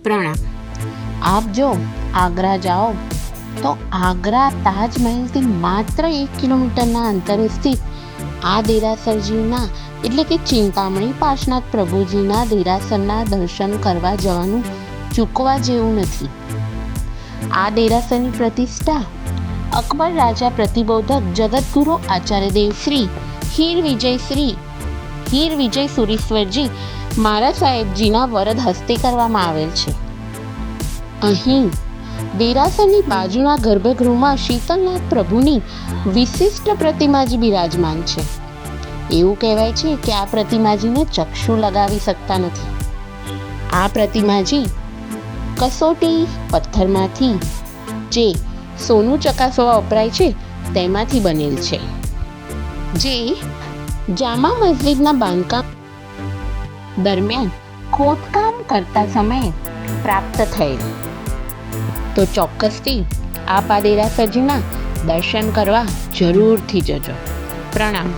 પ્રણામ. આપ જો આગ્રા જાઓ તો આગ્રા તાજમહેલથી માત્ર 1 કિલોમીટરના અંતરે સ્થિત આ દેરાસરજીના એટલે કે ચિંતામણી પાર્શ્વનાથ પ્રભુજીના દેરાસરના દર્શન કરવા જવાનું ચૂકવા જેવું નથી. આ દેરાસરની પ્રતિષ્ઠા અકબર રાજા પ્રતિબોધક જગતગુરુ આચાર્ય દેવશ્રી હીર વિજય સુરીશ્વરજી મહારાજ સાહેબજીના વરદ હસ્તે કરવામાં આવેલ છે. અહીં દેરાસરની બાજુના ગર્ભગૃહમાં શીતલનાથ પ્રભુની વિશિષ્ટ પ્રતિમાજી બિરાજમાન છે. એવું કહેવાય છે કે આ પ્રતિમાજીને ચક્ષુ લગાવી શકતા નથી. આ પ્રતિમાજી કસોટી પથ્થરમાંથી જે સોનું ચકાસવા વપરાય છે તેમાંથી બનેલ છે, જે જામા મસ્જિદના બાંધકામ દરમિયાન ખોદકામ કરતા સમયે પ્રાપ્ત થયેલ. તો ચોક્કસથી આપ આ દેરાસરજીના દર્શન કરવા જરૂરથી જજો. પ્રણામ.